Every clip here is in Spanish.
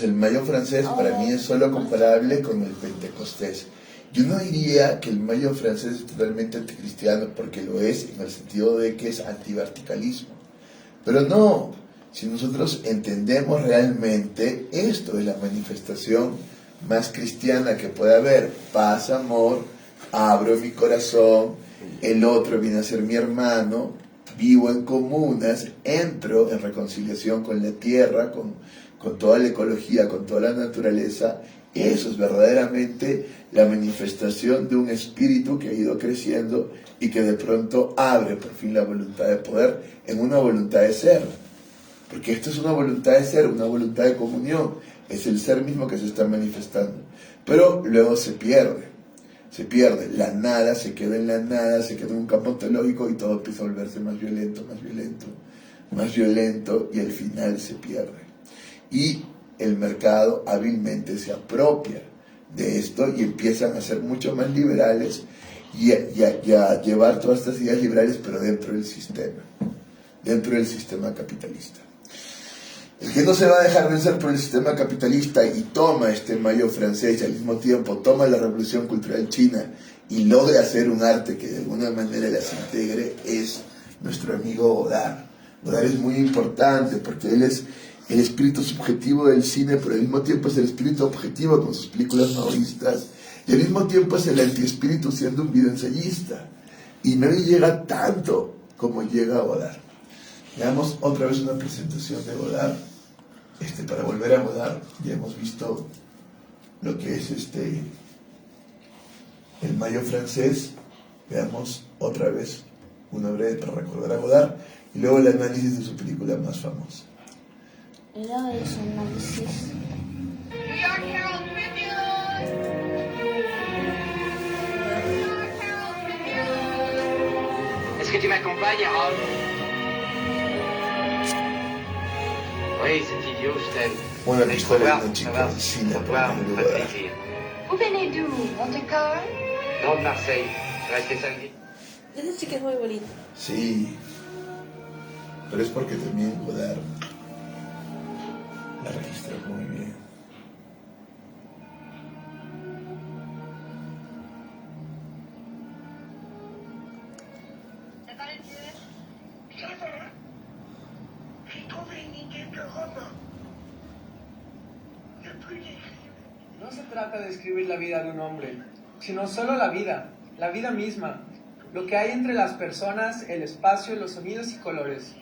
El mayo francés para mí es solo comparable con el Pentecostés. Yo no diría que el mayo francés es totalmente anticristiano, porque lo es en el sentido de que es antiverticalismo. Pero no, si nosotros entendemos realmente, esto es la manifestación más cristiana que puede haber. Paz, amor, abro mi corazón, el otro viene a ser mi hermano, vivo en comunas, entro en reconciliación con la tierra, con toda la ecología, con toda la naturaleza. Eso es verdaderamente la manifestación de un espíritu que ha ido creciendo y que de pronto abre por fin la voluntad de poder en una voluntad de ser. Porque esto es una voluntad de ser, una voluntad de comunión. Es el ser mismo que se está manifestando. Pero luego se pierde. La nada se queda en la nada, se queda en un campo ontológico y todo empieza a volverse más violento, más violento, más violento, y al final se pierde. Y el mercado hábilmente se apropia de esto y empiezan a ser mucho más liberales y a llevar todas estas ideas liberales, pero dentro del sistema capitalista. El que no se va a dejar vencer por el sistema capitalista y toma este mayo francés y al mismo tiempo toma la revolución cultural china y logra hacer un arte que de alguna manera las integre es nuestro amigo Godard. Godard es muy importante porque él es el espíritu subjetivo del cine, pero al mismo tiempo es el espíritu objetivo con sus películas maoístas, y al mismo tiempo es el antiespíritu siendo un videoensayista. Y no llega tanto como llega Godard. Veamos otra vez una presentación de Godard. Para volver a Godard, ya hemos visto lo que es el mayo francés. Veamos otra vez una breve para recordar a Godard y luego el análisis de su película más famosa. Là, es un análisis. Est-ce que tu m'accompagnes, Harold? Oui, c'est idiot, je t'aime. Una Mais pistola de una chica en cine por Emilio Godard. Vous venez d'où? Monte-Carlo? Non, de Marseille. Je vais rester samedi. Esa chica es muy bonita. Sí, pero es porque también Godard la registra muy bien. No se trata de escribir la vida de un hombre, sino solo la vida misma, lo que hay entre las personas, el espacio, los sonidos y colores.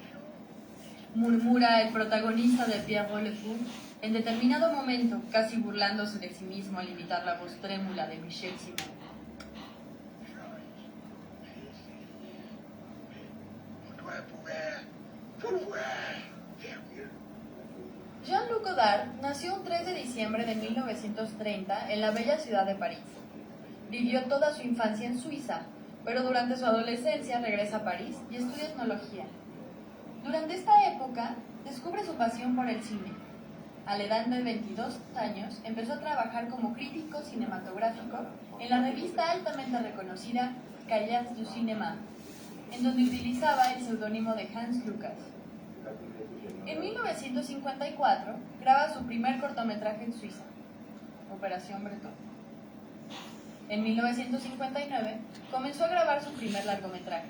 Murmura el protagonista de Pierre Rollefou, en determinado momento, casi burlándose de sí mismo al imitar la voz trémula de Michel Simon. Jean-Luc Godard nació un 3 de diciembre de 1930 en la bella ciudad de París. Vivió toda su infancia en Suiza, pero durante su adolescencia regresa a París y estudia etnología. Durante esta época, descubre su pasión por el cine. A la edad de 22 años, empezó a trabajar como crítico cinematográfico en la revista altamente reconocida Cahiers du Cinéma, en donde utilizaba el seudónimo de Hans Lucas. En 1954, graba su primer cortometraje en Suiza, Operación Breton. En 1959, comenzó a grabar su primer largometraje,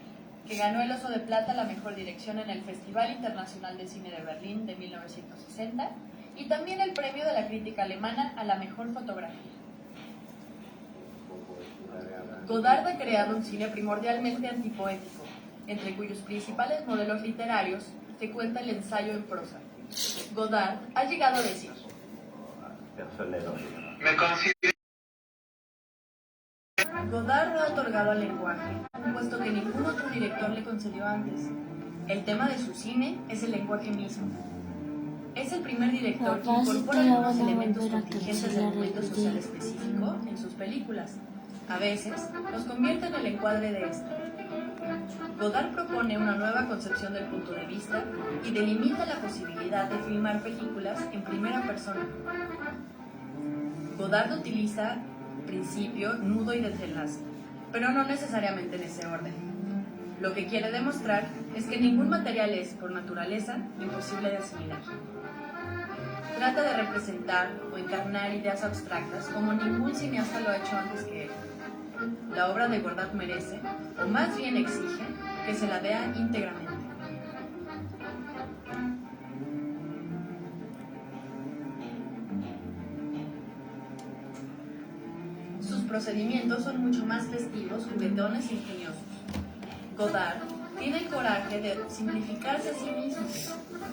que ganó el Oso de Plata a la mejor dirección en el Festival Internacional de Cine de Berlín de 1960 y también el premio de la crítica alemana a la mejor fotografía. Godard ha creado un cine primordialmente antipoético, entre cuyos principales modelos literarios se cuenta el ensayo en prosa. Godard ha llegado a decir: Me considero... Godard no ha otorgado al lenguaje un puesto que ningún otro director le concedió antes. El tema de su cine es el lenguaje mismo. Es el primer director que incorpora algunos elementos contingentes del momento social específico en sus películas. A veces los convierte en el encuadre de este. Godard propone una nueva concepción del punto de vista y delimita la posibilidad de filmar películas en primera persona. Godard utiliza principio, nudo y desenlace, pero no necesariamente en ese orden. Lo que quiere demostrar es que ningún material es, por naturaleza, imposible de asimilar. trata de representar o encarnar ideas abstractas como ningún cineasta lo ha hecho antes que él. La obra de Godard merece, o más bien exige, que se la vea íntegramente. Sus procedimientos son mucho más festivos, juguetones e ingeniosos. Godard tiene el coraje de simplificarse a sí mismo.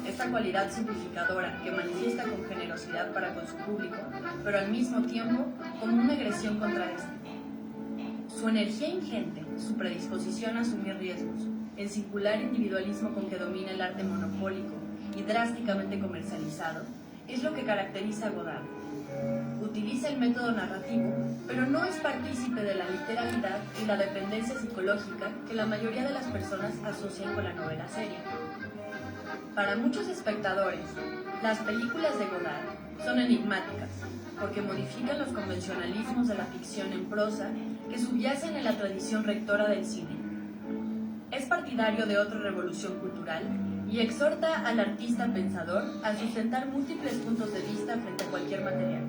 Esta cualidad simplificadora que manifiesta con generosidad para con su público, pero al mismo tiempo como una agresión contra este. Su energía ingente, su predisposición a asumir riesgos, el singular individualismo con que domina el arte monopólico y drásticamente comercializado, es lo que caracteriza a Godard. Utiliza el método narrativo, pero no es partícipe de la literalidad y la dependencia psicológica que la mayoría de las personas asocian con la novela seria. Para muchos espectadores, las películas de Godard son enigmáticas, porque modifican los convencionalismos de la ficción en prosa que subyacen en la tradición rectora del cine. Es partidario de otra revolución cultural y exhorta al artista pensador a sustentar múltiples puntos de vista frente a cualquier material.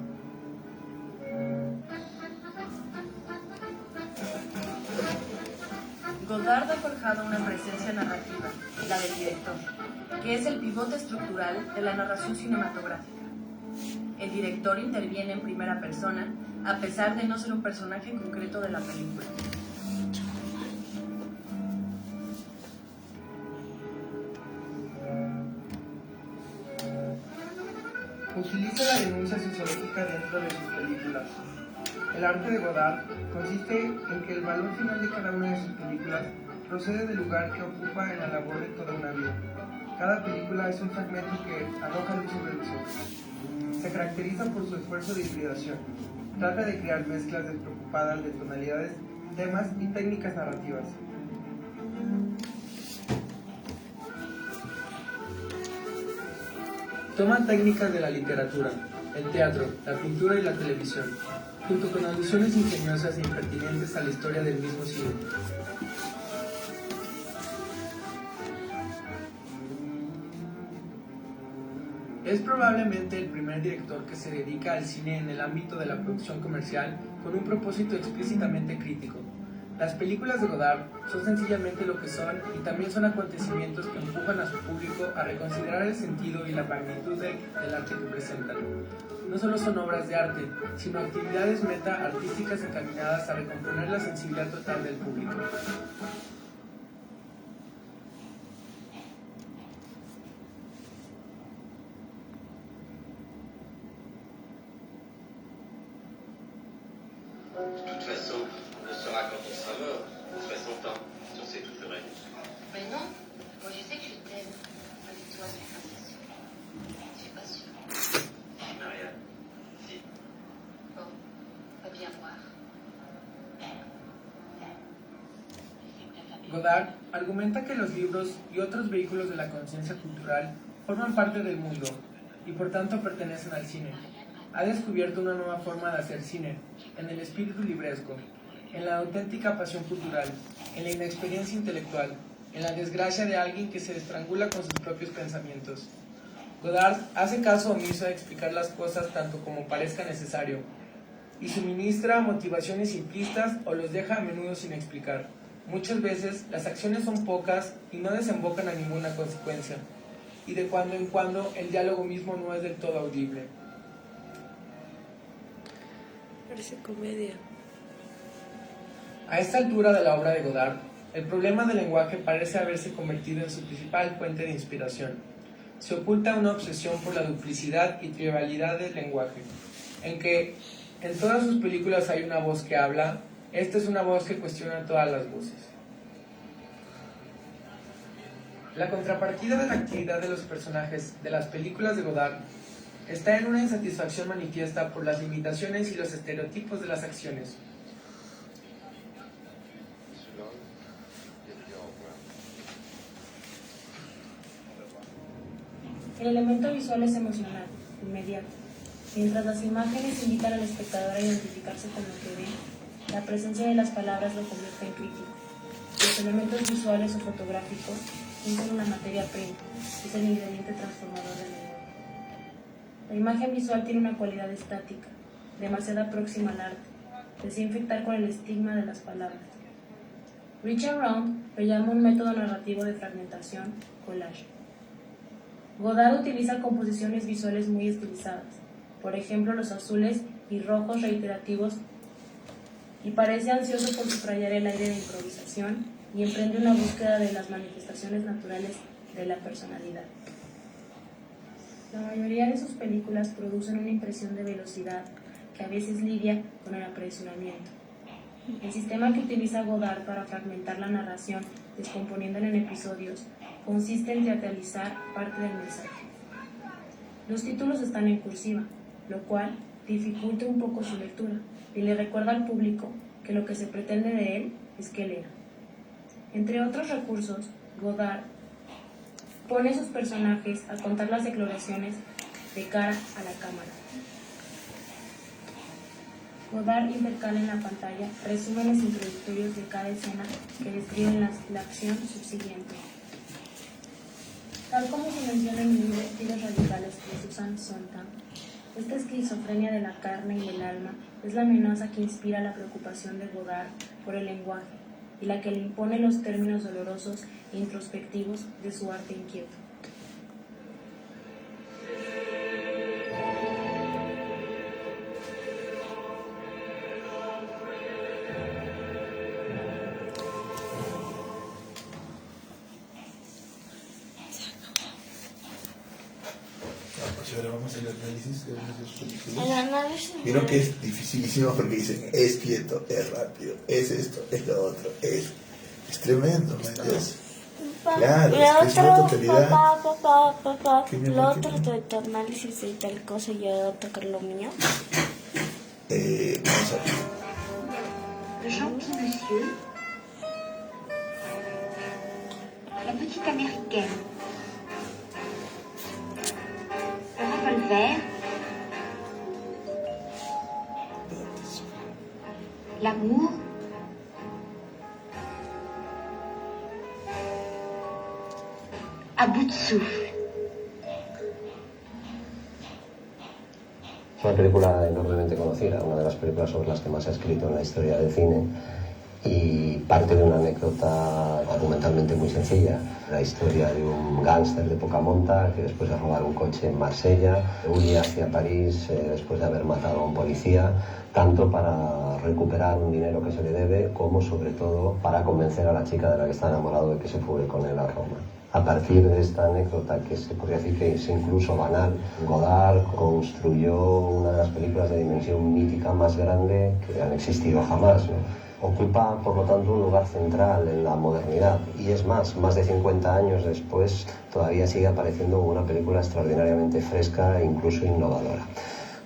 Godard ha forjado una presencia narrativa, la del director, que es el pivote estructural de la narración cinematográfica. El director interviene en primera persona, a pesar de no ser un personaje concreto de la película. Utiliza la denuncia sociológica dentro de sus películas. El arte de Godard consiste en que el valor final de cada una de sus películas procede del lugar que ocupa en la labor de toda una vida. Cada película es un fragmento que arroja luz sobre los otros. Se caracteriza por su esfuerzo de hibridación. Trata de crear mezclas despreocupadas de tonalidades, temas y técnicas narrativas. Toma técnicas de la literatura, el teatro, la pintura y la televisión, junto con alusiones ingeniosas e impertinentes a la historia del mismo cine. Es probablemente el primer director que se dedica al cine en el ámbito de la producción comercial con un propósito explícitamente crítico. Las películas de Godard son sencillamente lo que son y también son acontecimientos que empujan a su público a reconsiderar el sentido y la magnitud del arte que presentan. No solo son obras de arte, sino actividades meta-artísticas encaminadas a recomponer la sensibilidad total del público. De toute façon, on le saura quand on sera mort, on serait 100 ans, si on sait tout vrai. Mais non, moi je sais que je t'aime. Avec toi, c'est pas sûr. Je suis pas sûre. Marianne, si. Bon, va bien voir. Godard argumenta que los libros y otros vehículos de la conciencia cultural forman parte del mundo y por tanto pertenecen al cine. Ha descubierto una nueva forma de hacer cine, en el espíritu libresco, en la auténtica pasión cultural, en la inexperiencia intelectual, en la desgracia de alguien que se estrangula con sus propios pensamientos. Godard hace caso omiso a explicar las cosas tanto como parezca necesario, y suministra motivaciones simplistas o los deja a menudo sin explicar. Muchas veces las acciones son pocas y no desembocan a ninguna consecuencia, y de cuando en cuando el diálogo mismo no es del todo audible. Parece comedia. A esta altura de la obra de Godard, el problema del lenguaje parece haberse convertido en su principal fuente de inspiración. Se oculta una obsesión por la duplicidad y trivialidad del lenguaje, en que en todas sus películas hay una voz que habla. Esta es una voz que cuestiona todas las voces. La contrapartida de la actividad de los personajes de las películas de Godard está en una insatisfacción manifiesta por las limitaciones y los estereotipos de las acciones. El elemento visual es emocional, inmediato. Mientras las imágenes invitan al espectador a identificarse con lo que ve, la presencia de las palabras lo convierte en crítico. Los elementos visuales o fotográficos son una materia prima, es el ingrediente transformador del lenguaje. La imagen visual tiene una cualidad estática, demasiado próxima al arte, desea infectar con el estigma de las palabras. Richard Round lo llama un método narrativo de fragmentación, collage. Godard utiliza composiciones visuales muy estilizadas, por ejemplo los azules y rojos reiterativos, y parece ansioso por subrayar el aire de improvisación y emprende una búsqueda de las manifestaciones naturales de la personalidad. La mayoría de sus películas producen una impresión de velocidad que a veces lidia con el apresuramiento. El sistema que utiliza Godard para fragmentar la narración, descomponiéndola en episodios, consiste en teatralizar parte del mensaje. Los títulos están en cursiva, lo cual dificulta un poco su lectura y le recuerda al público que lo que se pretende de él es que lea. Entre otros recursos, Godard pone a sus personajes a contar las declaraciones de cara a la cámara. Godard intercala en la pantalla resúmenes introductorios de cada escena que describen la acción subsiguiente. Tal como se menciona en el libro Estilos Radicales de Susan Sontag, esta esquizofrenia de la carne y del alma es la amenaza que inspira la preocupación de Godard por el lenguaje y la que le impone los términos dolorosos e introspectivos de su arte inquieto. Y ahora vamos al análisis de las películas. El análisis. Vieron que es dificilísimo porque dicen es quieto, es rápido, es esto, es lo otro, es tremendo, ¿me entiendes? Claro, es que es una totalidad. Papá, ¿Qué, mi lo amor, otro qué? de tu análisis y tal cosa, yo voy a tocar lo mío. Vamos a ver. Le gentil monsieur, la petite américaine, le revolver, l'amour, à bout de souffle. Es una película enormemente conocida, una de las películas sobre las que más se ha escrito en la historia del cine y parte de una anécdota argumentalmente muy sencilla. La historia de un gángster de poca monta que después de robar un coche en Marsella huye hacia París después de haber matado a un policía, tanto para recuperar un dinero que se le debe como sobre todo para convencer a la chica de la que está enamorado de que se fugue con él a Roma. A partir de esta anécdota, que se podría decir que es incluso banal, Godard construyó una de las películas de dimensión mítica más grande que han existido jamás, ¿no? Ocupa, por lo tanto, un lugar central en la modernidad y es más de 50 años después todavía sigue apareciendo como una película extraordinariamente fresca e incluso innovadora.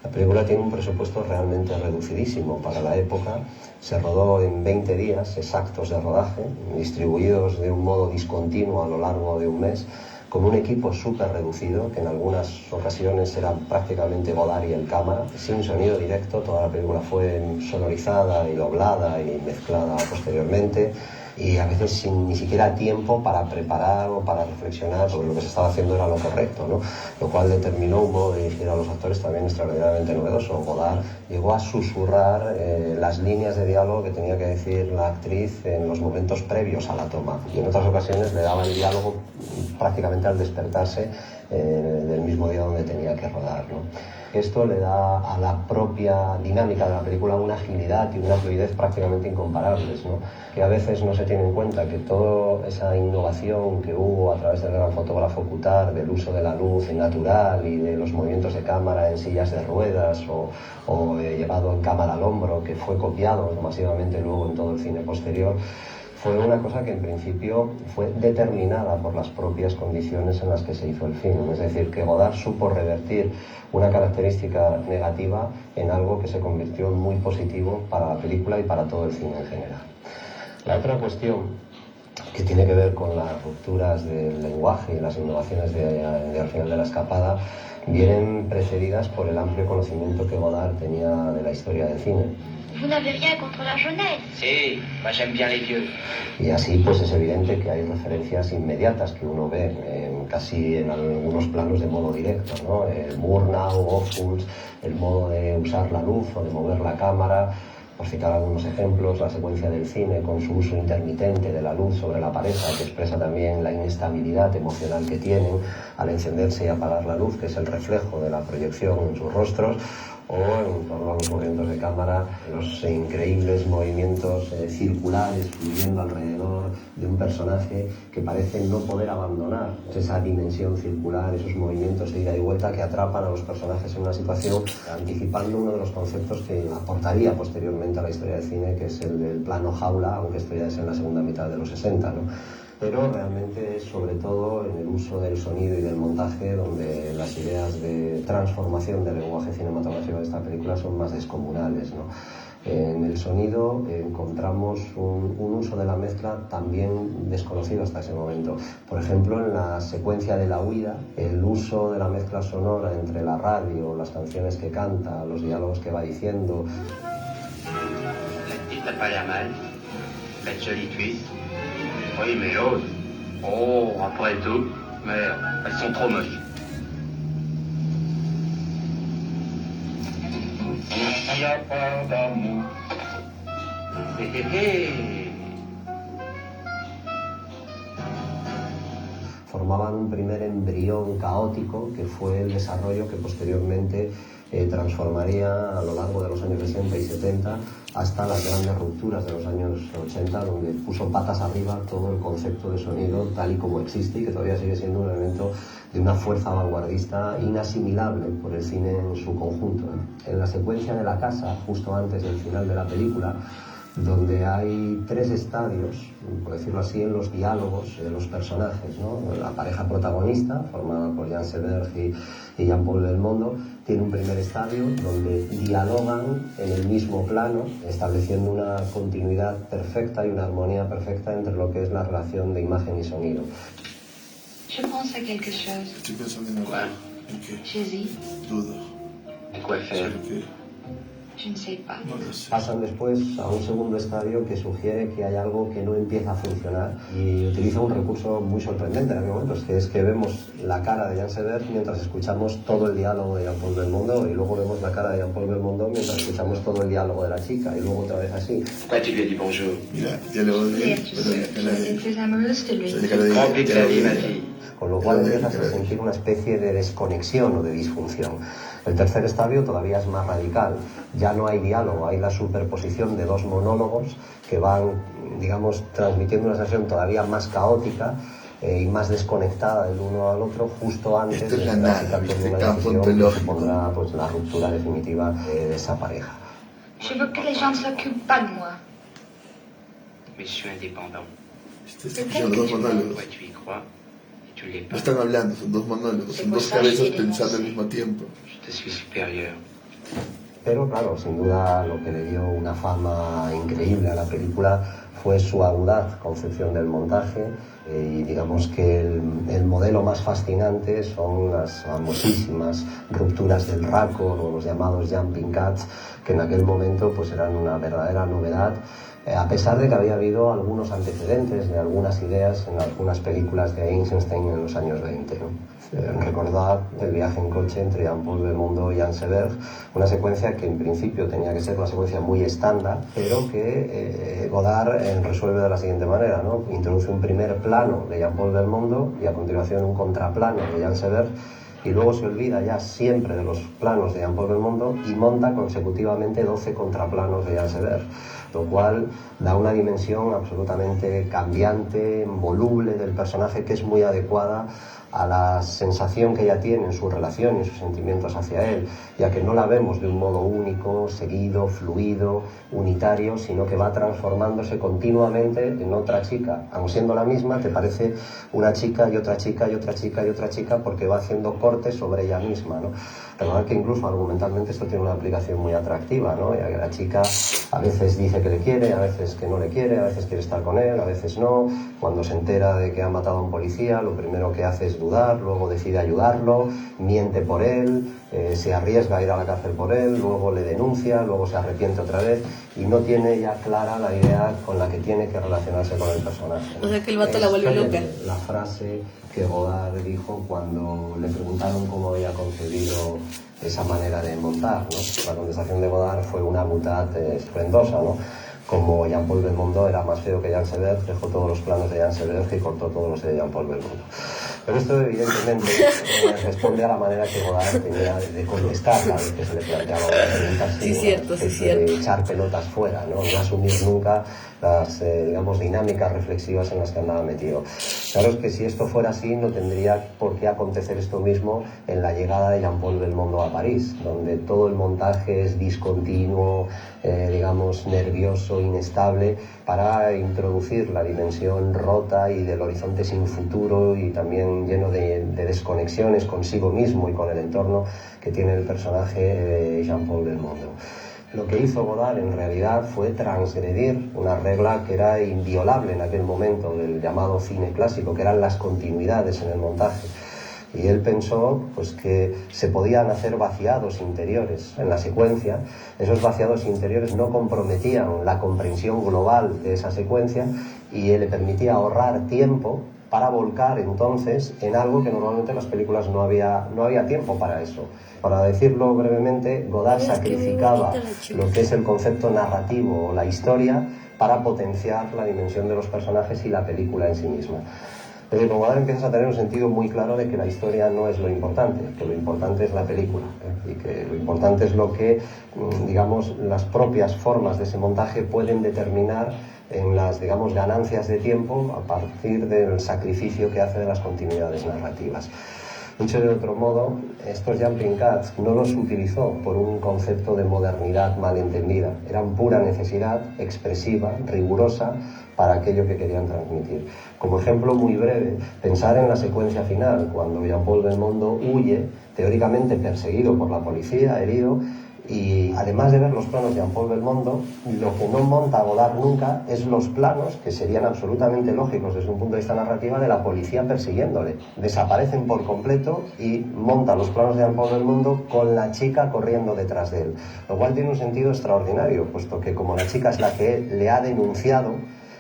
La película tiene un presupuesto realmente reducidísimo para la época. Se rodó en 20 días exactos de rodaje, distribuidos de un modo discontinuo a lo largo de un mes, con un equipo súper reducido, que en algunas ocasiones era prácticamente Godard y el cámara, sin sonido directo. Toda la película fue sonorizada y doblada y mezclada posteriormente, y a veces sin ni siquiera tiempo para preparar o para reflexionar sobre lo que se estaba haciendo era lo correcto, ¿no? Lo cual determinó un modo de dirigir a los actores también extraordinariamente novedoso. Godard llegó a susurrar las líneas de diálogo que tenía que decir la actriz en los momentos previos a la toma, y en otras ocasiones le daba el diálogo prácticamente al despertarse del mismo día donde tenía que rodar, ¿no? Esto le da a la propia dinámica de la película una agilidad y una fluidez prácticamente incomparables, ¿no? Que a veces no se tiene en cuenta que toda esa innovación que hubo a través del gran fotógrafo Coutard, del uso de la luz natural y de los movimientos de cámara en sillas de ruedas o llevado en cámara al hombro, que fue copiado masivamente luego en todo el cine posterior, fue una cosa que en principio fue determinada por las propias condiciones en las que se hizo el film. Es decir, que Godard supo revertir una característica negativa en algo que se convirtió en muy positivo para la película y para todo el cine en general. La otra cuestión que tiene que ver con las rupturas del lenguaje y las innovaciones de Al final de la escapada vienen precedidas por el amplio conocimiento que Godard tenía de la historia del cine. Vous n'avez rien contre la jeunesse. Si, moi j'aime bien les vieux. Y así pues es evidente que hay referencias inmediatas que uno ve casi en algunos planos de modo directo, ¿no? El Murnau, Ophuls, el modo de usar la luz o de mover la cámara. Por citar algunos ejemplos, la secuencia del cine con su uso intermitente de la luz sobre la pareja, que expresa también la inestabilidad emocional que tienen al encenderse y apagar la luz, que es el reflejo de la proyección en sus rostros, o en torno a los movimientos de cámara, los increíbles movimientos circulares fluyendo alrededor de un personaje que parece no poder abandonar esa dimensión circular, esos movimientos de ida y vuelta que atrapan a los personajes en una situación, anticipando uno de los conceptos que aportaría posteriormente a la historia del cine, que es el del plano jaula, aunque esto ya es en la segunda mitad de los 60, ¿no? Pero realmente es sobre todo en el uso del sonido y del montaje donde las ideas de transformación del lenguaje cinematográfico de esta película son más descomunales, ¿no? En el sonido encontramos un uso de la mezcla también desconocido hasta ese momento. Por ejemplo, en la secuencia de la huida, el uso de la mezcla sonora entre la radio, las canciones que canta, los diálogos que va diciendo. La petite n'a pas l'air mal. La jolie twist. Oui, mais l'autre. Oh, après tout, merde, elles sont trop moches. Il n'y a pas d'amour. Hé hé hé. Formaban un primer embrión caótico que fue el desarrollo que posteriormente transformaría a lo largo de los años 60 y 70 hasta las grandes rupturas de los años 80, donde puso patas arriba todo el concepto de sonido tal y como existe y que todavía sigue siendo un elemento de una fuerza vanguardista inasimilable por el cine en su conjunto. En la secuencia de la casa, justo antes del final de la película, donde hay tres estadios, por decirlo así, en los diálogos de los personajes, ¿no? La pareja protagonista, formada por Jean Seberg y Jean-Paul Belmondo, tiene un primer estadio donde dialogan en el mismo plano, estableciendo una continuidad perfecta y una armonía perfecta entre lo que es la relación de imagen y sonido. Je pense à quelque chose. Estoy pensando en algo. ¿En qué? J'hésite. Dudo. Quoi faire? ¿Sobre qué? Je ne sais pas. No lo sé. Pasan después a un segundo estadio que sugiere que hay algo que no empieza a funcionar y utiliza un recurso muy sorprendente en aquel momento, que es que vemos la cara de Jean Seberg mientras escuchamos todo el diálogo de Jean-Paul Belmondo y luego vemos la cara de Jean-Paul Belmondo mientras escuchamos todo el diálogo de la chica y luego otra vez así. Pourquoi tu lui as dit bonjour? Mira, ya lo odio, pero la cara de él. Plus amoureuse de lui. La cara de él, Complique ya la lo vie, ma odio. fille. Con lo cual empiezas a sentir una especie de desconexión o de disfunción. El tercer estadio todavía es más radical. Ya no hay diálogo, hay la superposición de dos monólogos que van, digamos, transmitiendo una sensación todavía más caótica y más desconectada del uno al otro justo antes Esto es de la la nada, clásica ¿viste? una Campo decisión que ontológico. supondrá pues, la ruptura definitiva de esa pareja. Je veux que les gens ne s'occupent pas de moi. Mais je suis indépendant. Estás escuchando dos monólogos. Toi, tu y crois, et tu l'es No pas. están hablando, son dos monólogos, son dos cabezas pensando al mismo tiempo. Je te suis supérieur. Pero claro, sin duda lo que le dio una fama increíble a la película fue su audaz concepción del montaje y digamos que el modelo más fascinante son las famosísimas rupturas del raccord o los llamados jumping cuts, que en aquel momento pues eran una verdadera novedad, a pesar de que había habido algunos antecedentes de algunas ideas en algunas películas de Eisenstein en los años 20, ¿no? Recordad el viaje en coche entre Jean-Paul Belmondo y Jean Seberg, una secuencia que en principio tenía que ser una secuencia muy estándar, pero que Godard resuelve de la siguiente manera, ¿no? Introduce un primer plano de Jean-Paul Belmondo y a continuación un contraplano de Jean Seberg, y luego se olvida ya siempre de los planos de Jean-Paul Belmondo y monta consecutivamente 12 contraplanos de Jean Seberg, lo cual da una dimensión absolutamente cambiante, voluble del personaje que es muy adecuada a la sensación que ella tiene en su relación y en sus sentimientos hacia él, ya que no la vemos de un modo único, seguido, fluido, unitario, sino que va transformándose continuamente en otra chica. Aun siendo la misma, te parece una chica y otra chica y otra chica y otra chica porque va haciendo cortes sobre ella misma, ¿no? Recordad que incluso argumentalmente esto tiene una aplicación muy atractiva, ¿no? Ya que la chica a veces dice que le quiere, a veces que no le quiere, a veces quiere estar con él, a veces no. Cuando se entera de que ha matado a un policía, lo primero que hace es dudar, luego decide ayudarlo, miente por él, se arriesga a ir a la cárcel por él, luego le denuncia, luego se arrepiente otra vez y no tiene ya clara la idea con la que tiene que relacionarse con el personaje. O sea que el vato la volvió loca. La frase que Godard dijo cuando le preguntaron cómo había concebido esa manera de montar, ¿no? La contestación de Godard fue una boutade estruendosa, ¿no? Como Jean-Paul Belmondo era más feo que Jean Seberg, dejó todos los planos de Jean Seberg y cortó todos los de Jean-Paul Belmondo. Pero esto evidentemente responde a la manera que Godard tenía de contestar cada vez que se le planteaba una pregunta así, Sí, cierto. de echar pelotas fuera, ¿no? No asumir nunca las digamos, dinámicas reflexivas en las que andaba metido. Claro es que si esto fuera así, no tendría por qué acontecer esto mismo en la llegada de Jean-Paul Belmondo a París, donde todo el montaje es discontinuo, digamos, nervioso, inestable, para introducir la dimensión rota y del horizonte sin futuro y también lleno de desconexiones consigo mismo y con el entorno que tiene el personaje de Jean-Paul Belmondo. Lo que hizo Godard en realidad fue transgredir una regla que era inviolable en aquel momento del llamado cine clásico, que eran las continuidades en el montaje. Y él pensó pues, que se podían hacer vaciados interiores en la secuencia. Esos vaciados interiores no comprometían la comprensión global de esa secuencia y le permitía ahorrar tiempo para volcar entonces en algo que normalmente en las películas no había tiempo para eso. Para decirlo brevemente, Godard sacrificaba lo que es el concepto narrativo o la historia para potenciar la dimensión de los personajes y la película en sí misma. Pero con Godard empiezas a tener un sentido muy claro de que la historia no es lo importante, que lo importante es la película, y que lo importante es lo que, digamos, las propias formas de ese montaje pueden determinar en las, digamos, ganancias de tiempo a partir del sacrificio que hace de las continuidades narrativas. Dicho de otro modo, estos jumping cuts no los utilizó por un concepto de modernidad malentendida, eran pura necesidad expresiva, rigurosa, para aquello que querían transmitir. Como ejemplo muy breve, pensar en la secuencia final, cuando Jean-Paul Belmondo huye, teóricamente perseguido por la policía, herido, y además de ver los planos de Jean-Paul Belmondo, lo que no monta Godard nunca es los planos, que serían absolutamente lógicos desde un punto de vista narrativo, de la policía persiguiéndole. Desaparecen por completo y monta los planos de Jean-Paul Belmondo con la chica corriendo detrás de él. Lo cual tiene un sentido extraordinario, puesto que como la chica es la que le ha denunciado,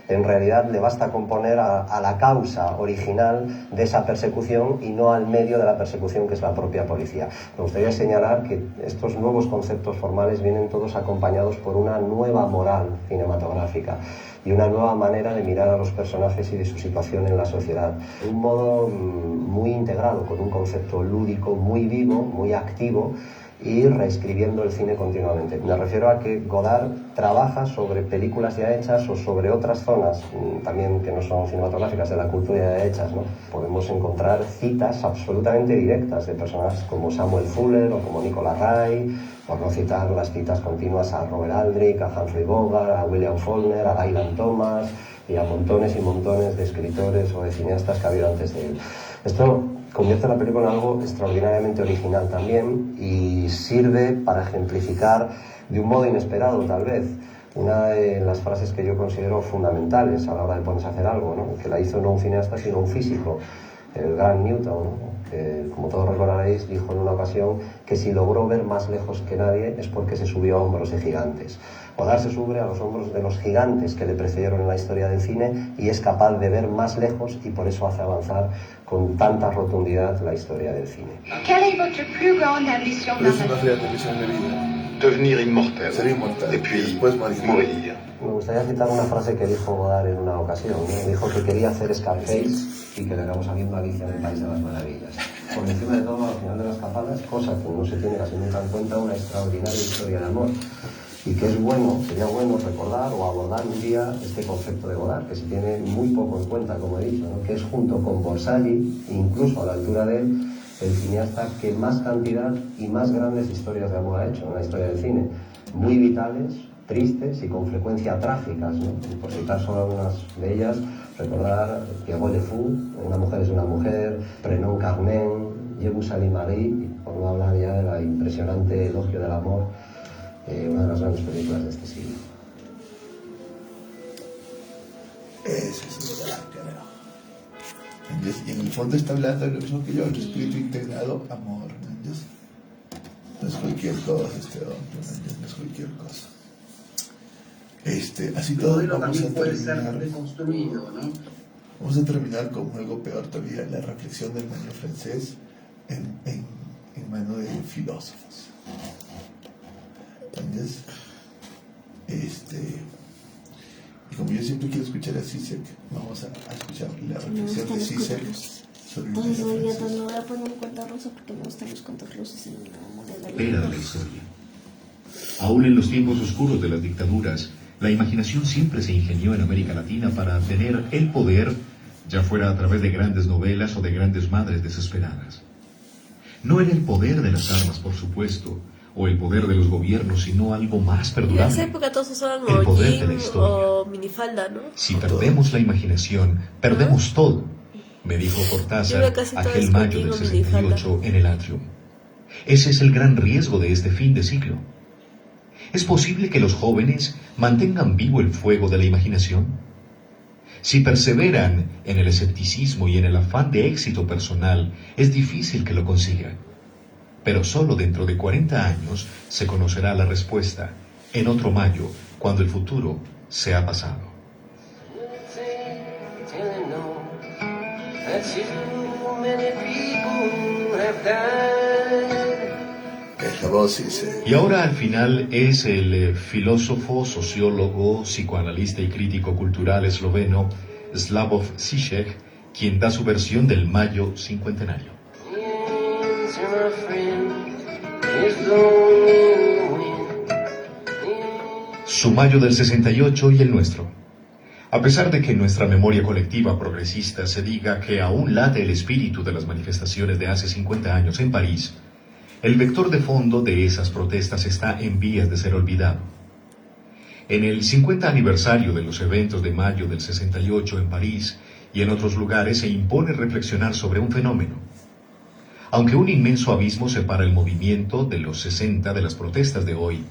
en realidad le basta componer a la causa original de esa persecución y no al medio de la persecución, que es la propia policía. Me gustaría señalar que estos nuevos conceptos formales vienen todos acompañados por una nueva moral cinematográfica y una nueva manera de mirar a los personajes y de su situación en la sociedad. De un modo muy integrado, con un concepto lúdico muy vivo, muy activo, y reescribiendo el cine continuamente. Me refiero a que Godard trabaja sobre películas ya hechas o sobre otras zonas, también que no son cinematográficas, de la cultura ya hechas, ¿no? Podemos encontrar citas absolutamente directas de personajes como Samuel Fuller o como Nicolas Ray, por no citar las citas continuas a Robert Aldrich, a Humphrey Bogart, a William Faulkner, a Dylan Thomas y a montones y montones de escritores o de cineastas que ha habido antes de él. Esto convierte la película en algo extraordinariamente original también y sirve para ejemplificar de un modo inesperado tal vez una de las frases que yo considero fundamentales a la hora de ponerse a hacer algo, ¿no? Que la hizo no un cineasta sino un físico, el gran Newton, ¿no? Que, como todos recordaréis, dijo en una ocasión que si logró ver más lejos que nadie es porque se subió a hombros de gigantes. Godard se sube a los hombros de los gigantes que le precedieron en la historia del cine y es capaz de ver más lejos y por eso hace avanzar con tanta rotundidad la historia del cine. Quelle est votre plus grande ambition ¿Cuál es una fea ambición de vida? Devenir inmortel. Ser inmortal. Et puis, y después morir. Me gustaría citar una frase que dijo Godard en una ocasión, ¿no? Dijo que quería hacer Scarface y que le acabamos viendo Alicia en el País de las Maravillas. Por encima de todo, al final de las capadas, cosa que no se tiene casi nunca en cuenta, una extraordinaria historia de amor. Y que es bueno, sería bueno recordar o abordar un día este concepto de Godard, que se tiene muy poco en cuenta, como he dicho, ¿no? Que es junto con Borsari, incluso a la altura de él, el cineasta que más cantidad y más grandes historias de amor ha hecho en la historia del cine. Muy vitales, tristes y con frecuencia trágicas, ¿no? Y por citar solo algunas de ellas, recordar Pierrot Le Fou, Una mujer es una mujer, Prenom Carmen, Je vous salue Marie, por no hablar ya de la impresionante Elogio del amor, una de las grandes películas de este siglo. Ese es Godard, carajo. ¿entiendes? Y en el fondo está hablando de lo mismo que yo, el espíritu integrado, amor, ¿entiendes? No es cualquier cosa este hombre, ¿entiendes? No es cualquier cosa. Así todo vamos a terminar. Deconstruido, ¿no? Vamos a terminar con algo peor todavía, la reflexión del manual francés en mano de filósofos. ¿Entiendes? Y como yo siempre quiero escuchar a Zizek, vamos a escuchar la reflexión de Zizek sobre el Entonces manual yo francés. no voy a poner un cuento rosa porque me gustan los cuentos rosas en la moneda. Espera de la historia. Aún en los tiempos oscuros de las dictaduras, la imaginación siempre se ingenió en América Latina para tener el poder, ya fuera a través de grandes novelas o de grandes madres desesperadas. No era el poder de las armas, por supuesto, o el poder de los gobiernos, sino algo más En perdurable. esa época todos usaban El poder de la mollín historia. o minifalda, ¿no? Si perdemos la imaginación, perdemos todo, me dijo Yo Cortázar veo casi todo aquel es mayo mollín del o minifalda. 68 en el Atrium. Ese es el gran riesgo de este fin de siglo. ¿Es posible que los jóvenes mantengan vivo el fuego de la imaginación? Si perseveran en el escepticismo y en el afán de éxito personal, es difícil que lo consigan. Pero solo dentro de 40 años se conocerá la respuesta, en otro mayo, cuando el futuro sea pasado. Y ahora al final es el filósofo, sociólogo, psicoanalista y crítico cultural esloveno Slavoj Žižek quien da su versión del mayo cincuentenario. Su mayo del 68 y el nuestro. A pesar de que en nuestra memoria colectiva progresista se diga que aún late el espíritu de las manifestaciones de hace 50 años en París, el vector de fondo de esas protestas está en vías de ser olvidado. En el 50 aniversario de los eventos de mayo del 68 en París y en otros lugares se impone reflexionar sobre un fenómeno. Aunque un inmenso abismo separa el movimiento de los 60 de las protestas de hoy,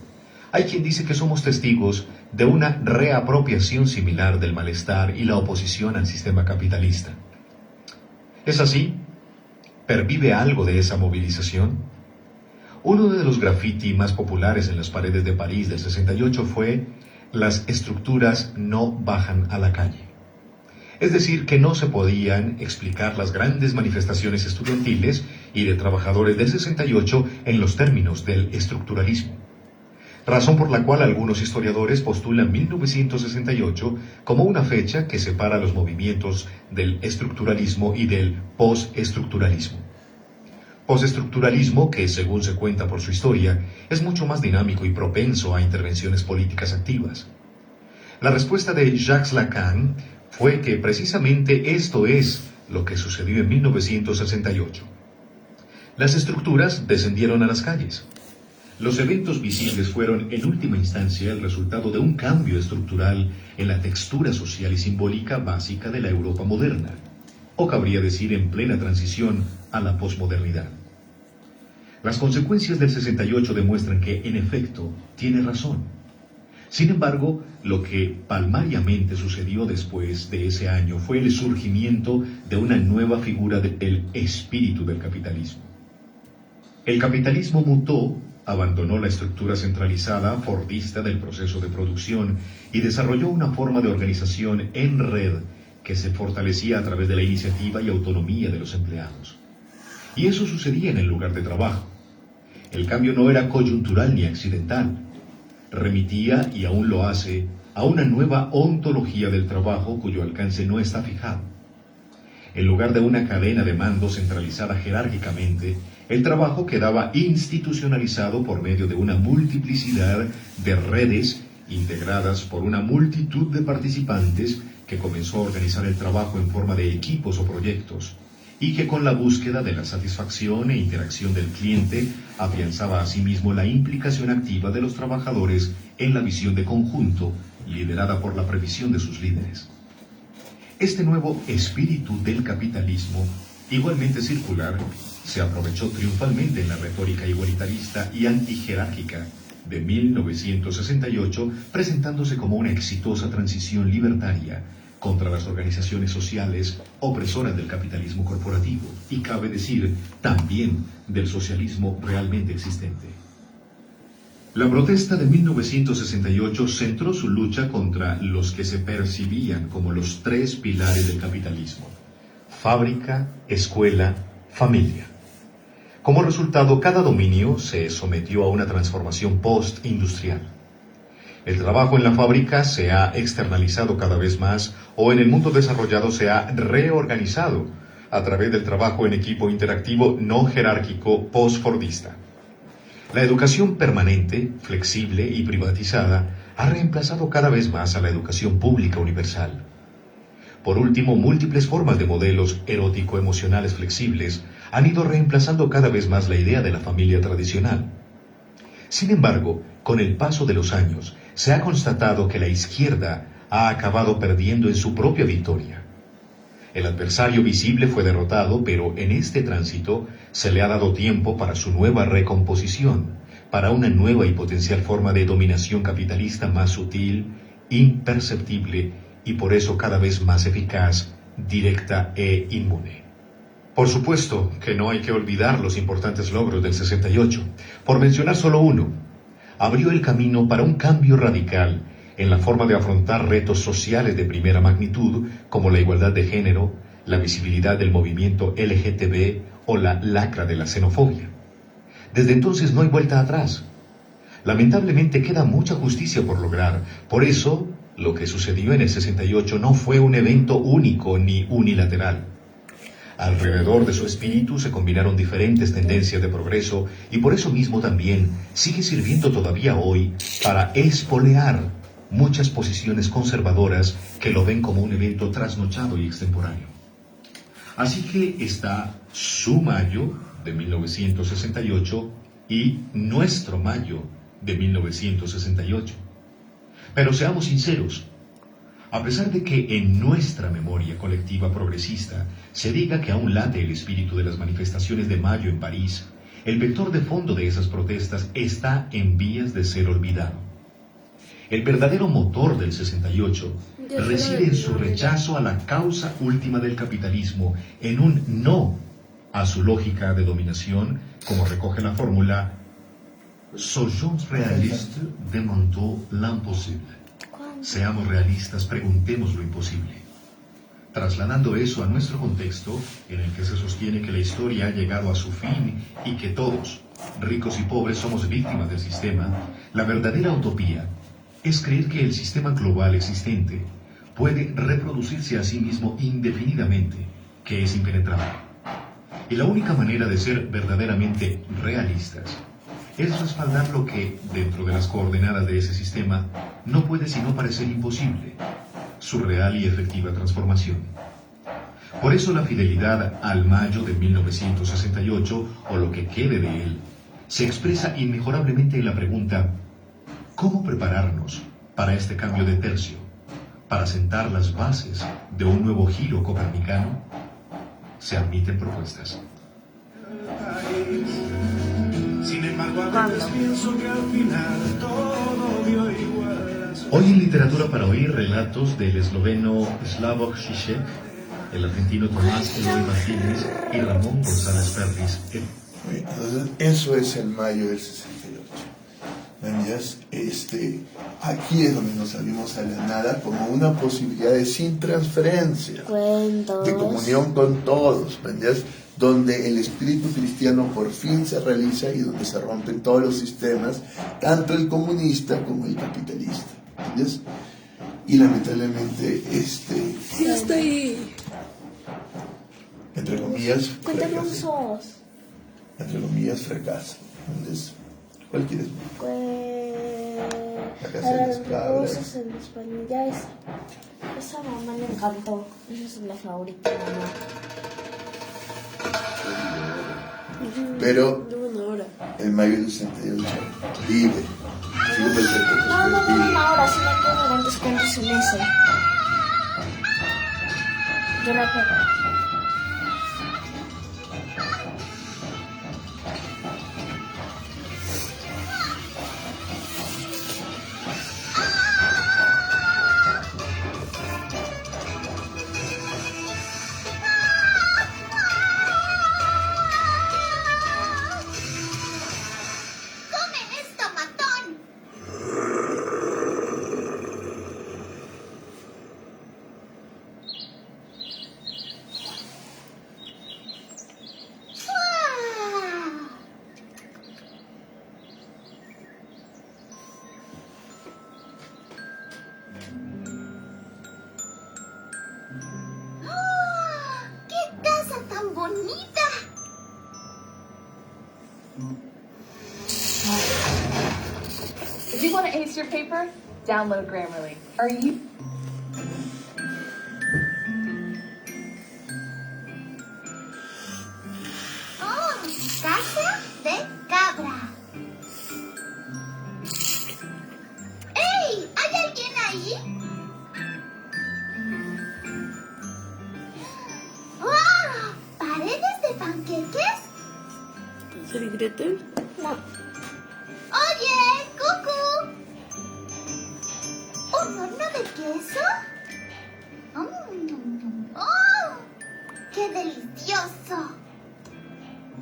hay quien dice que somos testigos de una reapropiación similar del malestar y la oposición al sistema capitalista. ¿Es así? ¿Pervive algo de esa movilización? Uno de los graffiti más populares en las paredes de París del 68 fue «Las estructuras no bajan a la calle». Es decir, que no se podían explicar las grandes manifestaciones estudiantiles y de trabajadores del 68 en los términos del estructuralismo. Razón por la cual algunos historiadores postulan 1968 como una fecha que separa los movimientos del estructuralismo y del postestructuralismo. Postestructuralismo que, según se cuenta por su historia, es mucho más dinámico y propenso a intervenciones políticas activas. La respuesta de Jacques Lacan fue que precisamente esto es lo que sucedió en 1968. Las estructuras descendieron a las calles. Los eventos visibles fueron, en última instancia, el resultado de un cambio estructural en la textura social y simbólica básica de la Europa moderna, o cabría decir en plena transición a la posmodernidad. Las consecuencias del 68 demuestran que, en efecto, tiene razón. Sin embargo, lo que palmariamente sucedió después de ese año fue el surgimiento de una nueva figura del espíritu del capitalismo. El capitalismo mutó, abandonó la estructura centralizada, fordista del proceso de producción y desarrolló una forma de organización en red que se fortalecía a través de la iniciativa y autonomía de los empleados. Y eso sucedía en el lugar de trabajo. El cambio no era coyuntural ni accidental. Remitía, y aún lo hace, a una nueva ontología del trabajo cuyo alcance no está fijado. En lugar de una cadena de mando centralizada jerárquicamente, el trabajo quedaba institucionalizado por medio de una multiplicidad de redes integradas por una multitud de participantes que comenzó a organizar el trabajo en forma de equipos o proyectos, y que con la búsqueda de la satisfacción e interacción del cliente afianzaba asimismo la implicación activa de los trabajadores en la visión de conjunto, liderada por la previsión de sus líderes. Este nuevo espíritu del capitalismo, igualmente circular, se aprovechó triunfalmente en la retórica igualitarista y antijerárquica de 1968, presentándose como una exitosa transición libertaria contra las organizaciones sociales opresoras del capitalismo corporativo y, cabe decir, también del socialismo realmente existente. La protesta de 1968 centró su lucha contra los que se percibían como los tres pilares del capitalismo: fábrica, escuela, familia. Como resultado, cada dominio se sometió a una transformación post-industrial. El trabajo en la fábrica se ha externalizado cada vez más, o en el mundo desarrollado se ha reorganizado a través del trabajo en equipo interactivo no jerárquico post-fordista. La educación permanente, flexible y privatizada ha reemplazado cada vez más a la educación pública universal. Por último, múltiples formas de modelos erótico-emocionales flexibles han ido reemplazando cada vez más la idea de la familia tradicional. Sin embargo, con el paso de los años, se ha constatado que la izquierda ha acabado perdiendo en su propia victoria. El adversario visible fue derrotado, pero en este tránsito se le ha dado tiempo para su nueva recomposición, para una nueva y potencial forma de dominación capitalista más sutil, imperceptible y por eso cada vez más eficaz, directa e inmune. Por supuesto que no hay que olvidar los importantes logros del 68. Por mencionar solo uno, abrió el camino para un cambio radical en la forma de afrontar retos sociales de primera magnitud como la igualdad de género, la visibilidad del movimiento LGTB o la lacra de la xenofobia. Desde entonces no hay vuelta atrás. Lamentablemente queda mucha justicia por lograr. Por eso, lo que sucedió en el 68 no fue un evento único ni unilateral. Alrededor de su espíritu se combinaron diferentes tendencias de progreso y por eso mismo también sigue sirviendo todavía hoy para espolear muchas posiciones conservadoras que lo ven como un evento trasnochado y extemporáneo. Así que está su mayo de 1968 y nuestro mayo de 1968. Pero seamos sinceros, a pesar de que en nuestra memoria colectiva progresista se diga que aún late el espíritu de las manifestaciones de mayo en París, el vector de fondo de esas protestas está en vías de ser olvidado. El verdadero motor del 68 reside en su rechazo a la causa última del capitalismo, en un no a su lógica de dominación, como recoge la fórmula «Soyons réalistes, demandons l'impossible». Seamos realistas, preguntemos lo imposible. Trasladando eso a nuestro contexto, en el que se sostiene que la historia ha llegado a su fin y que todos, ricos y pobres, somos víctimas del sistema, la verdadera utopía es creer que el sistema global existente puede reproducirse a sí mismo indefinidamente, que es impenetrable. Y la única manera de ser verdaderamente realistas es respaldar lo que, dentro de las coordenadas de ese sistema, no puede sino parecer imposible, su real y efectiva transformación. Por eso la fidelidad al mayo de 1968, o lo que quede de él, se expresa inmejorablemente en la pregunta: ¿cómo prepararnos para este cambio de tercio, para sentar las bases de un nuevo giro copernicano? Se admiten propuestas. Sin embargo, a veces pienso que al final todo dio igual. Hoy en Literatura para Oír, relatos del esloveno Slavoj Žižek, el argentino Tomás Eloy Martínez y Ramón González Perris. Entonces, eso es el mayo del 68. ¿Entiendes? Aquí es donde nos salimos a la nada como una posibilidad de sin transferencia, de comunión con todos, ¿entiendes? Donde el espíritu cristiano por fin se realiza y donde se rompen todos los sistemas, tanto el comunista como el capitalista, ¿entiendes? Y lamentablemente, Sí, estoy... entre comillas, Cuéntanos. entre comillas, fracaso, ¿entiendes? ¿Cuál quieres? La casa de las cabras. Rosas en español, ya esa mamá me encantó, esa es la favorita de mamá. Pero De una hora. el mayo del 68 vive. No, ahora sí me quedo antes cuentos en ese. Yo la quiero. want to ace your paper? Download Grammarly. Are you... Oh, casa de cabra. ¡Ey! ¿Hay alguien ahí? ¡Oh! ¿Paredes de panqueques? ¿Hansel y Gretel? No. Oye, Cucu. ¿Un horno de queso? ¡Oh! ¡Qué delicioso!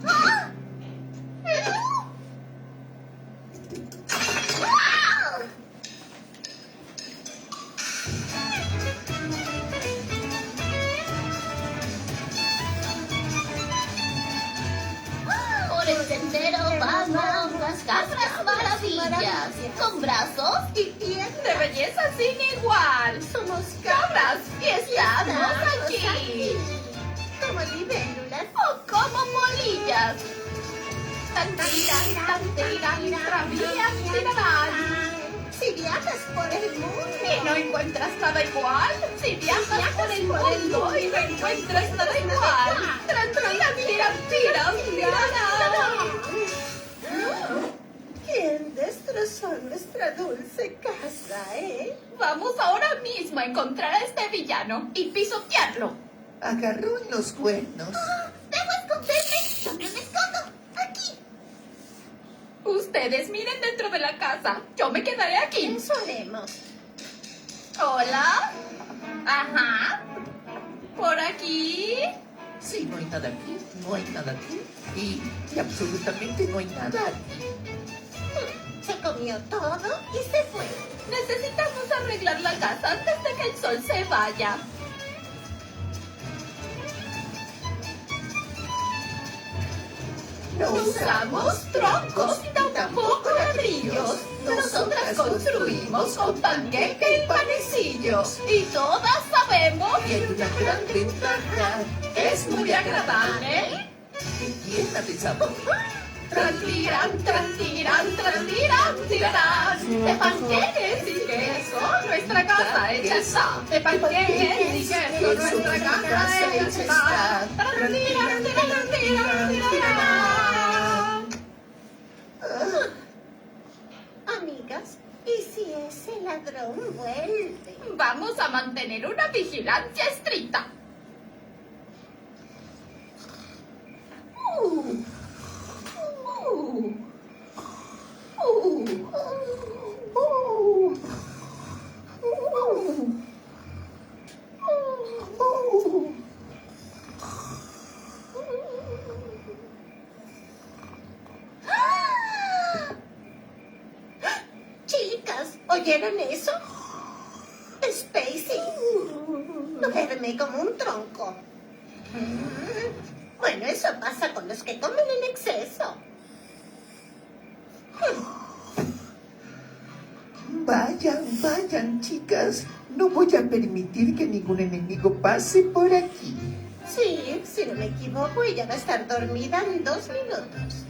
¡Ah! Por el sendero van las cabras maravillas, con brazos y pies de belleza sin igual. Somos cabras y estamos aquí, como libélulas o como polillas. Tiran, tirarán. Si viajas por el mundo y no encuentras nada igual, si viajas por el mundo y no encuentras nada igual, ¿Quién destrozó nuestra dulce casa, Vamos ahora mismo a encontrar a este villano y pisotearlo. Agarró en los cuernos. ¡Debo esconderme! ¿Dónde me escondo? ¡Aquí! Ustedes miren dentro de la casa. Yo me quedaré aquí. Eso haremos. Hola. Ajá. ¿Por aquí? Sí, no hay nada aquí, no hay nada aquí. Y absolutamente no hay nada aquí. Se comió todo y se fue. Necesitamos arreglar la casa antes de que el sol se vaya. No usamos troncos y tampoco ladrillos. Nosotras construimos con panqueque y panecillos. Y todas sabemos Y hay una gran ventaja. es muy agradable. Y llena de sabor. Trantirán, tirarán. De panqueques y queso, nuestra casa hecha está. De panqueques y queso, nuestra casa hecha está. Trantirán. Amigas, ¿y si ese ladrón vuelve? Vamos a mantener una vigilancia estricta. Chicas, ¿oyeron eso? Spacey duerme como un tronco. Bueno, eso pasa con los que comen en exceso. Vayan, chicas. No voy a permitir que ningún enemigo pase por aquí. Sí, si no me equivoco, ella va a estar dormida en 2 minutos.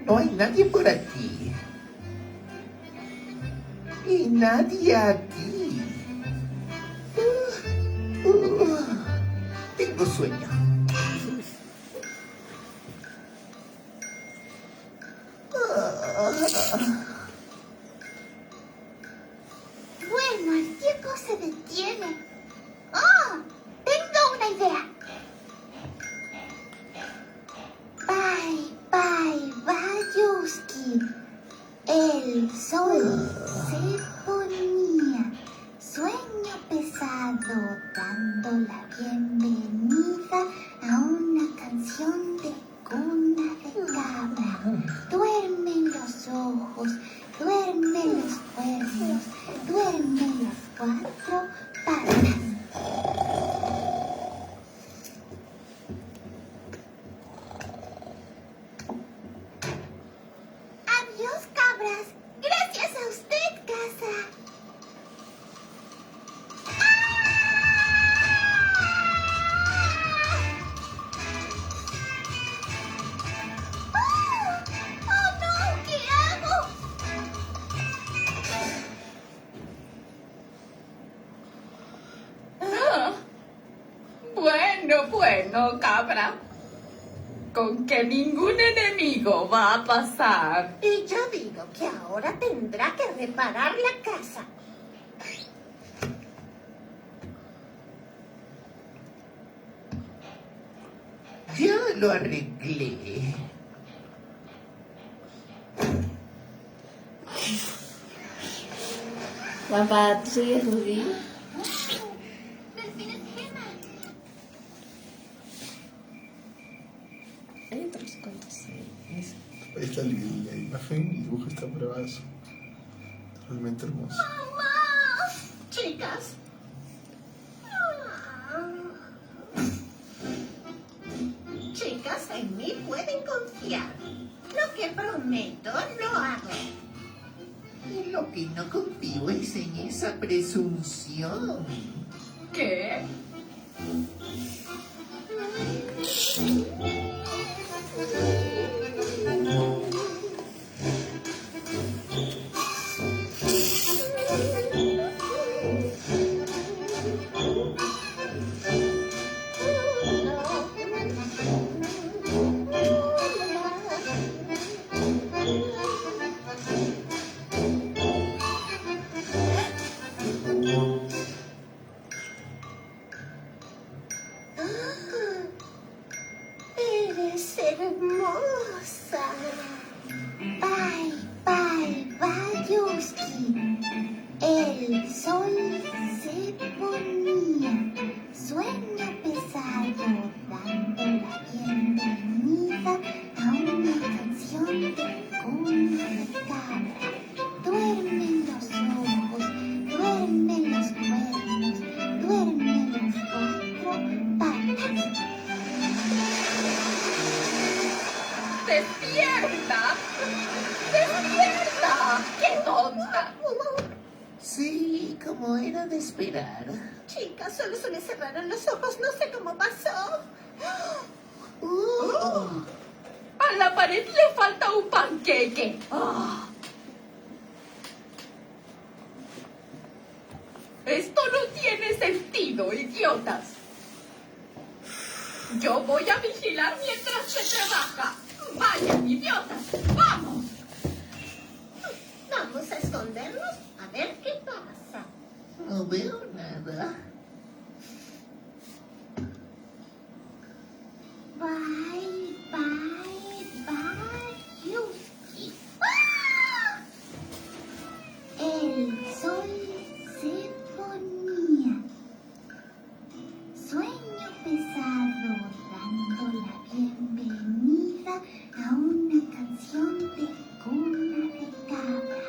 No hay nadie por aquí. Y nadie aquí. Tengo sueño. Bueno, el tiempo se detiene. ¡Oh! Tengo una idea. Bye, Bayuski. El sol se ponía. Sueño pesado, dando la bienvenida a una canción de cuna de cabra. Duermen los ojos, duermen los cuernos, duermen las 4 patas. Adiós, cabras. Gracias a usted, casa. Bueno, cabra, con que ningún enemigo va a pasar. Y yo digo que ahora tendrá que reparar la casa. Ya lo arreglé. Papá, ¿tú sigues Rudy? Hay otros cuentos. Ahí está la imagen, el dibujo está bravazo. Realmente hermoso. ¡Mamá! Chicas. Chicas, en mí pueden confiar. Lo que prometo, lo hago. Y lo que no confío es en esa presunción. ¿Qué? Eres hermosa. Bye, bye, Bayuski. El sol se ponía. Sueño pesado, dando la bienvenida a una canción de cuna de cabra. Duermen los ojos, duermen los cuernos, duermen los cuatro patas. ¡Despierta! ¡Despierta! ¡Qué tonta! Sí, como era de esperar. Chicas, solo se me cerraron los ojos, no sé cómo pasó. A la pared le falta un panqueque. Ah. Esto no tiene sentido, idiotas. Yo voy a vigilar mientras se trabaja. Vayan, idiotas, vamos. Vamos a escondernos a ver qué pasa. No veo nada. Bye, bye, bye, Yuki. ¡Ah! El sol se ponía. Sueño pesado, dando la bienvenida a una canción de cuna de cabra.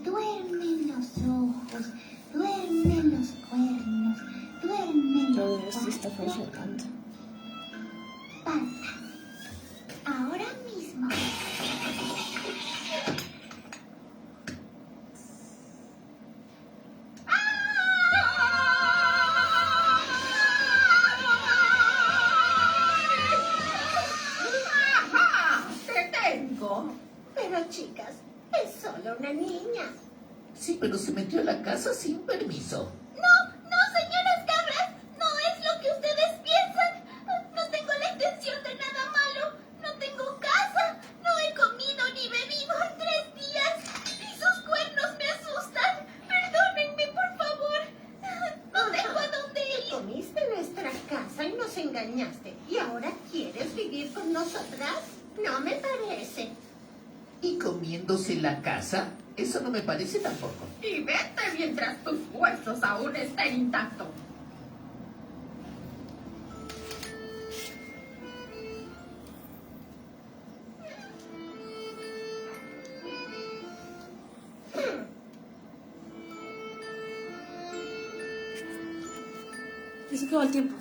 Duermen los ojos, duermen los cuernos, duermen Todo los esto está cuatro funcionando. patas. Ahora mismo. ¡Ajá! ¡Te tengo! Pero chicas, es solo una niña. Sí, pero se metió a la casa sin permiso. No, señoras cabras, no es lo que ustedes piensan. No tengo la intención de nada malo. No tengo casa, no he comido ni bebido en 3 días. Y sus cuernos me asustan. Perdónenme, por favor. No tengo a dónde ir. Comiste nuestra casa y nos engañaste. ¿Y ahora quieres vivir con nosotras? No me parece. ¿Y comiéndose la casa? Eso no me parece tampoco. Y vete mientras tus huesos aún estén intactos. Ya se acabó el tiempo.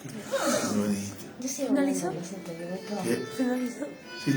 Qué bonito. Yo sigo ¿Finalizó? viendo, lo siento, yo me acabo. ¿Qué? ¿Finalizó? Sí.